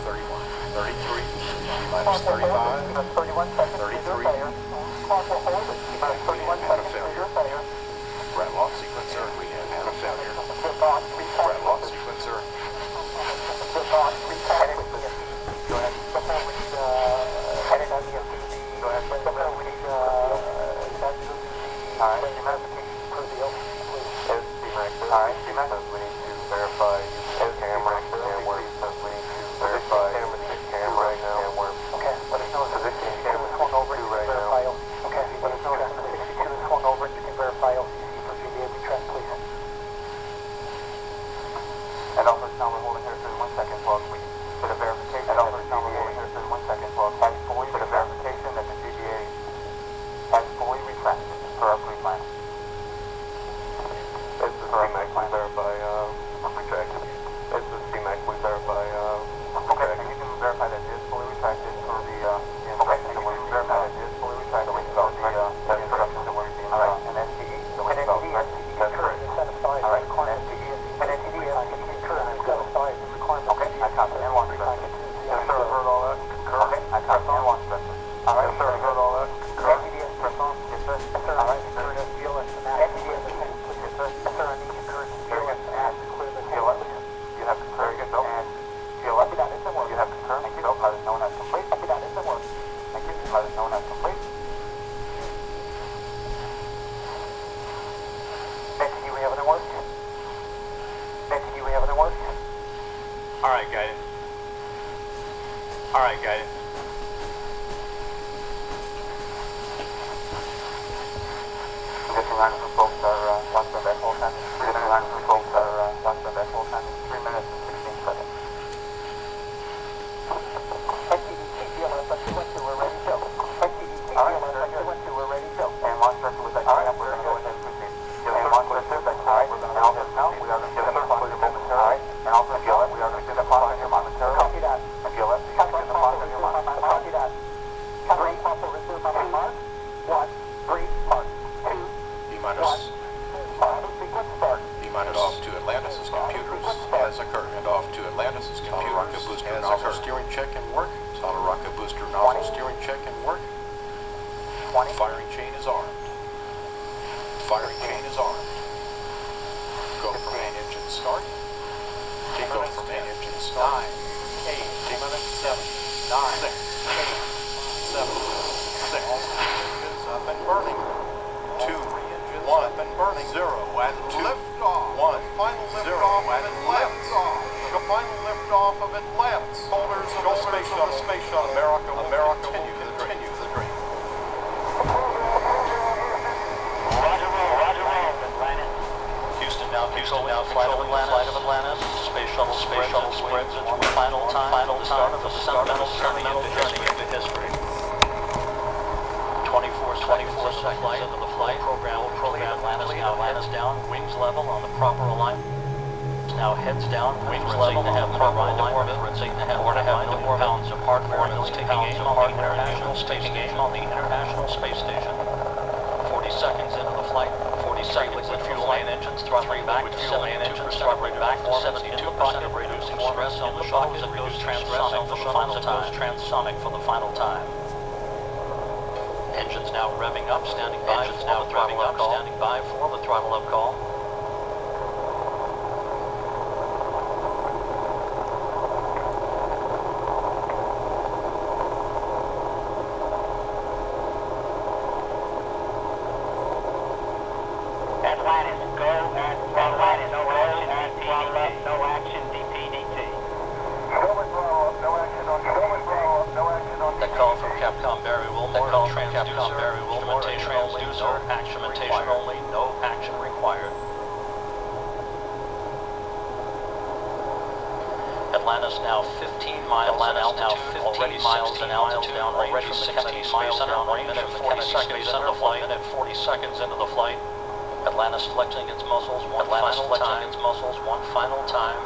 31, 33, T-minus 35, 31 seconds, 33, clock will hold at T-minus 31 seconds, failure. Rat lock sequencer, we have had a failure. Zip-off, reset. Rat lock sequencer. Zip-off, reset. Go ahead. Before we need, headed on the FDD. Go ahead. Before we need, that's the verification for the LCC, please. As T-Max says, we need to verify using the camera, and we're says we need to verify using the camera right now, and we're Okay, let us know if positioning the camera 62 is swung over and you right can verify now. LCC. Okay, let us know if the 62 is swung over and you can verify LCC for VDA retract, please. And also now we're holding here for 1 second while we get a verification. And also now we're holding here for 1 second while has fully get a verification that the GDA has fully retracted for our pre-final. This is C-Max, we verify retracted. This is C-Max, we verify Okay, and you can verify that it is fully retracted for the instructions that we're being verify that it is fully retracted for the instructions that we're being alright, and NTE, current is set aside. Alright, and NTE current is set aside. The requirement. Okay, I copy. And launch vector. Yes, sir, I heard all that. Concur. Okay, I copy. And launch vector. Alright, Yes, sir, I heard all that. Concur. NTDS, press on. Yes, sir. Yes, sir. Alright, current is VLS and that. NTDS, please. Yes, sir. Yes, sir, I need concurrent VLS and that to clear the VLS. You have concur. Very good. Nope. And VLS. Copy that. Instant work. You have concur. Thank you. Nope. Let us know when that's complete. Copy that. Instant work. Thank you. Let us know when that's complete. NTD, we have an work. NTD, we have an work. Alright, guys. Alright, guys. Position line for folks are locked on that whole time. Position line for folks are locked on that whole time. 3 minutes and 16 seconds. NTD, TCLS, up to 1-2, we're ready to go. NTD, TCLS, up to 1-2, we're ready to go. And launch vector was exciting up. We're going to go ahead and proceed. And launch vector is exciting. We're going to go ahead and now we are going to get a clock here momentarily. And also if you let, we are going to get a clock here momentarily. Copy that. If you let, we are going to get a clock here momentarily. Copy that. Countdown clock will resume on mark. 1, 3, mark. 2, D-minus, sequence start. D-minus off to Atlantis' computers has occurred. And off to Atlantis' computers rocket booster nozzle steering check and work. Solid rocket booster nozzle steering check and work. 20. Firing chain is armed. Firing chain is armed. Go for main engine start. Go for main engine start. 9, 8, T-minus 7, 9, 6, 8, 7, 6. All engines up and burning. 2, 1, up and burning. 0 and 2. Lift off. 1. Final lift off of Atlantis. The final lift off of Atlantis. Holders of the space shuttle. America will continue the dream. Roger, Atlantis. Houston now flight of Atlantis. Space shuttle spreads into a final time, the start of a sentimental journey into history. 24 seconds into the flight. Program Atlantis down, wings level on the proper alignment. Now heads down, wings level on the proper alignment. 4.5 million pounds apart. 4 million pounds apart. On the International Space Station. 40 seconds into the flight. 40 liquid fuel main engines throttling back to 72%, throttling back to 72%, reducing stress on the shuttle as it goes transonic for the final time. Engines now revving up, standing by for the throttle up call. Instrumentation only, no action required. Atlantis now 15 miles in altitude, already 16 miles downrange from the Kennedy Space Center, 1 minute 40 seconds into the flight. Atlantis flexing its muscles one final time.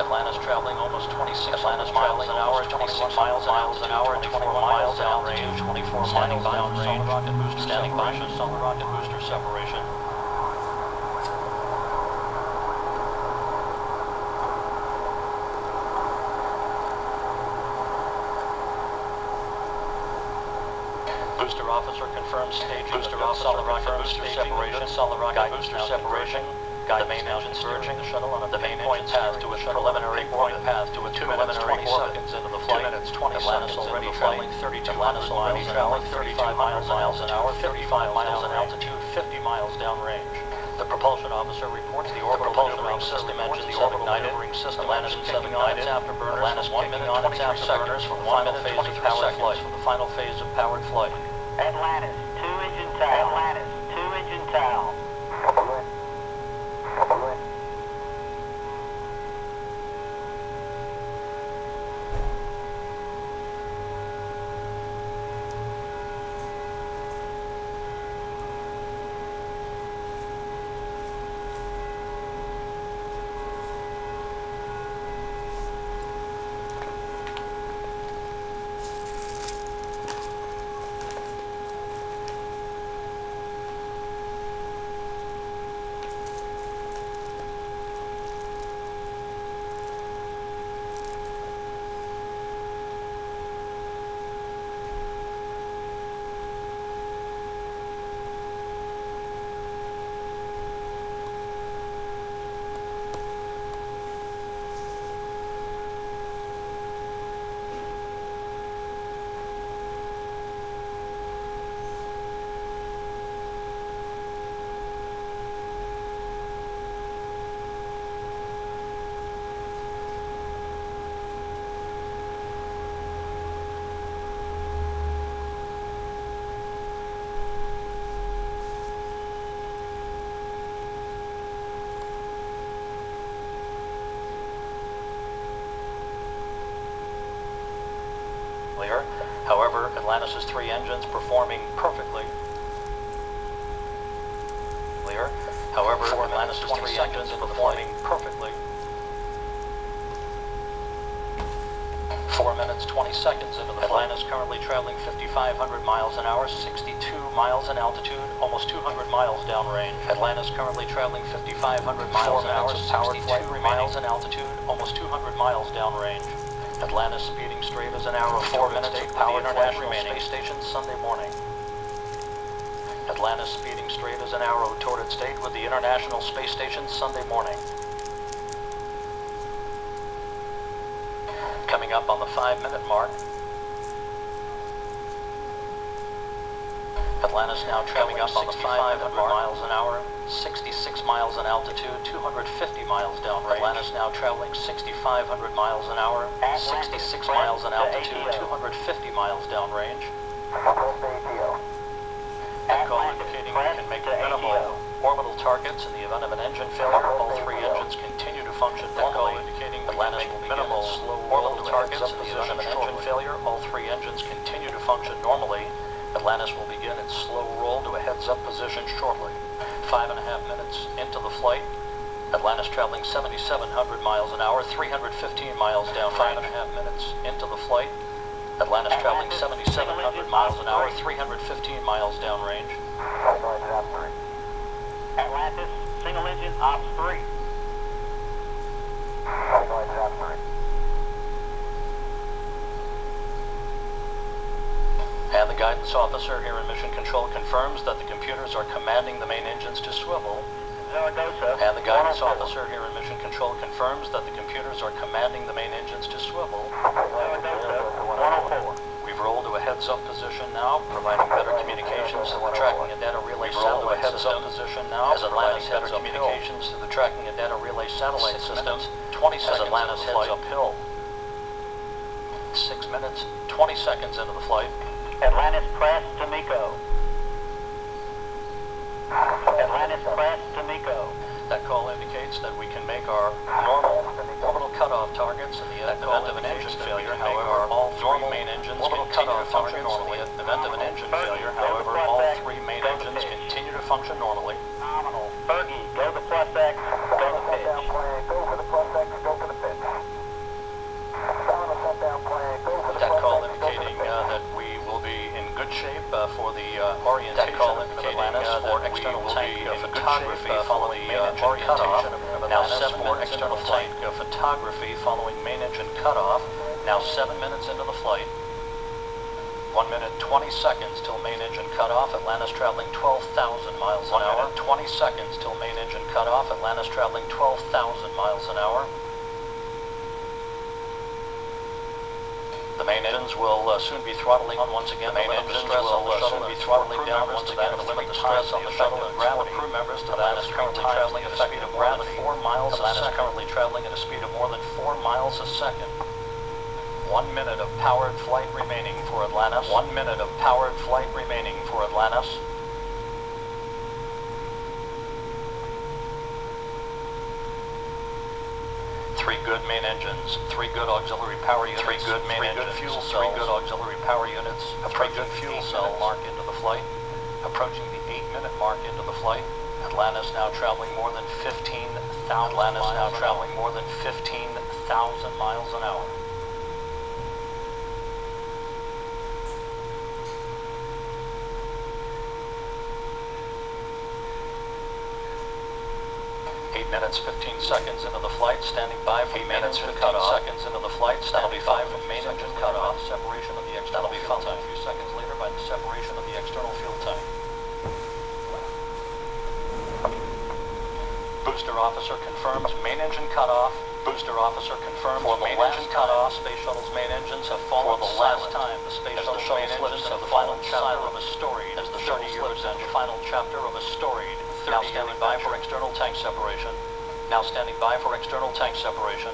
Atlantis traveling almost 26 miles an hour, 21 miles downrange, 24 miles downrange, standing by for solid rocket booster separation. Booster officer confirms staging. Booster officer confirms booster separation. Solid rocket booster separation. The main engine diverging the shuttle on the main point path to its preliminary orbit path to its 2 minutes 20 seconds into the flight. 2 minutes 20 Atlantis already traveling 32 miles an hour, 35 miles an hour, 55 miles in altitude, 50 miles downrange. The propulsion officer reports the orbital maneuvering system engines have ignited. Atlantis kicking on its afterburners. Atlantis 1 minute 23 seconds for the final phase of powered flight. For the final phase of powered flight. Atlantis, 2 engine tail. Atlantis, 2 engine tail. However, Atlantis' 3 engines performing perfectly. Clear. However, Atlantis' 3 engines performing perfectly. 4 minutes 20 seconds into the flight. Atlantis currently traveling 5,500 miles an hour, 62 miles in altitude, almost 200 miles downrange. Atlantis currently traveling 5,500 miles an hour, 62 miles in altitude, almost 200 miles downrange. Atlantis speeding straight as an arrow. 4 minutes of power to the International Space Station Sunday morning. Atlantis speeding straight as an arrow toward its date with the International Space Station Sunday morning. Coming up on the 5-minute mark. Atlantis now traveling up on the 500 miles an hour, 66 miles in altitude, 250 miles downrange. Atlantis now traveling 6,500 miles an hour, 66 miles in altitude, 250 miles downrange. Call indicating we can make minimal orbital targets in the event of an engine failure. All 3 engines continue to function normally, indicating Atlantis will be minimal slow orbital targets in the event of an engine failure. All 3 engines continue to function normally. Atlantis will begin its slow roll to a heads-up position shortly. 5.5 minutes into the flight. Atlantis traveling 7,700 miles an hour, 315 miles downrange. 5.5 minutes into the flight. Atlantis traveling 7,700 miles an hour, 315 miles downrange. Atlantis, single engine, ops 3. And the guidance officer here in Mission Control confirms that the computers are commanding the main engines to swivel. Zaragoza. And the guidance officer here in Mission Control confirms that the computers are commanding the main engines to swivel. Zaragoza, 104. We've rolled to a heads-up position now, providing better communications to the tracking and data relay satellite system. Position now, as Atlantis heads communications to the tracking and data relay satellite system. 20 seconds as Atlantis heads uphill. 6 minutes, 20 seconds into the flight. Atlantis press to MECO. Atlantis press to MECO. That call indicates that we can make our normal orbital cutoff targets in the event of an engine failure. However, all 3 main engines continue to function normally. In the event of an engine failure, however, all 3 main engines continue to function normally. Nominal. Fergie, go to plus X, go to pitch. Go for the plus X, go for the pitch. That call indicating that we will be in good shape for the orientation of Atlantis for external tank photography following main engine cutoff. Now 7 for external tank photography following main engine cutoff. Now 7 minutes into the flight. 1 minute 20 seconds till main engine cutoff. Atlantis traveling 12,000 miles an hour. 1 minute 20 seconds till main engine cutoff. Atlantis traveling 12,000 miles an hour. The main engines will soon be throttling on once again. The main engines will soon be throttling down once again to limit the stress on the shuttle and gravity. Crew members to Atlantis currently traveling at a speed of more than 4 miles a second. Currently traveling at a speed of more than 4 miles a second. 1 minute of powered flight remaining for Atlantis. 1 minute of powered flight remaining for Atlantis. 3 good main engines, 3 good auxiliary power units, 3 good main engines, good fuel cells, 3 good auxiliary power units, approaching good fuel cell mark into the flight, approaching the 8-minute mark into the flight. Atlantis now traveling more than 15,000 Atlantis now traveling more than 15,000 miles an hour. Minutes 15 seconds into the flight, standing by for 8 minutes 15 seconds into the flight, standing by for main engine cutoff. Separation of the external fuel tank. A few seconds later by the separation of the external fuel tank. Booster officer confirms main engine cutoff. Booster officer confirms for the main engine cutoff. Space shuttle's main engines have fallen for the last time. The space shuttle's main engines have fallen silent of a storied as the shuttle slips into the final chapter of a storied. Now standing by for external tank separation. Now standing by for external tank separation.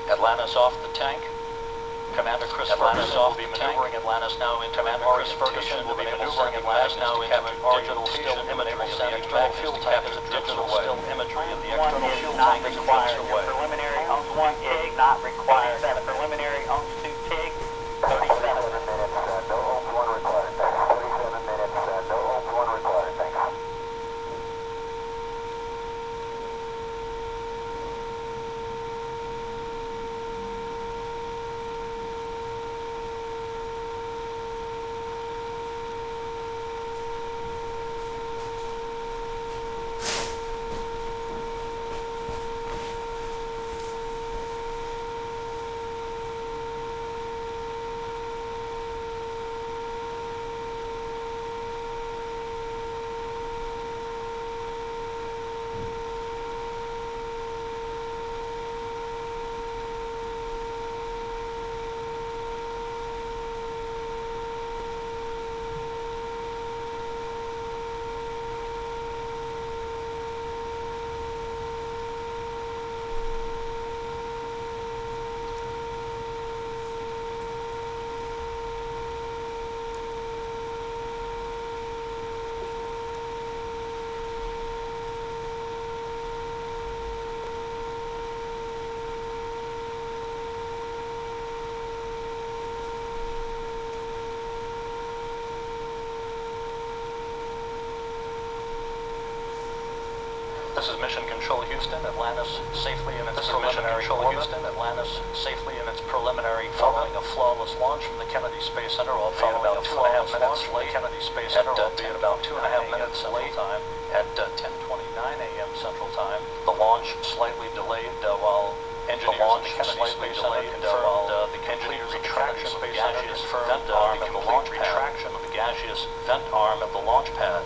Atlantis off the tank. Commander Chris Ferguson will be maneuvering Atlantis now into Commander Chris Ferguson will be maneuvering Atlantis now into digital still imagery of the external fuel tank as it drifts away. Still imagery of the external fuel tank as it drifts away. Preliminary owns 1 TIG, not required. Preliminary owns 2 TIG. 37 minutes, no OPS 1 required, thanks. 37 minutes, no OPS 1 required, thanks. This is Mission Control Houston, Atlantis safely in its preliminary orbit. Houston, Atlantis safely in its preliminary following a flawless launch from the Kennedy Space Center, albeit about 2.5 minutes late. Kennedy Space Center, albeit about 2.5 minutes late at 10:29 a.m. Central Time. The launch slightly delayed while engineers in the Kennedy Space Center confirmed the complete retraction of the gaseous vent arm at the launch pad. Retraction of the gaseous vent arm at the launch pad.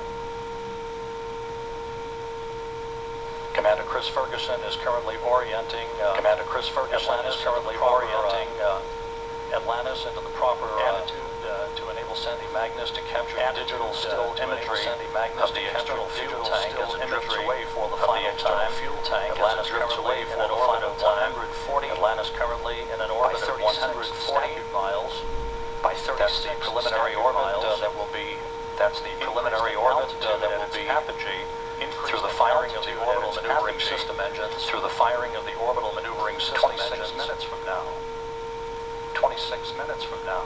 Commander Chris Ferguson is currently orienting. Commander Chris Ferguson is currently orienting Atlantis into the proper attitude to enable Sandy Magnus to capture digital still imagery of the external fuel tank as it drifts away for the final time. Fuel tank Atlantis drifts away for the final time. 140. Atlantis currently in an orbit of 140 miles by 36 preliminary orbit that will be. That's the preliminary orbit that will be apogee. Through the firing of the orbital maneuvering system engines, through the firing of the orbital maneuvering system engines, 26 minutes from now.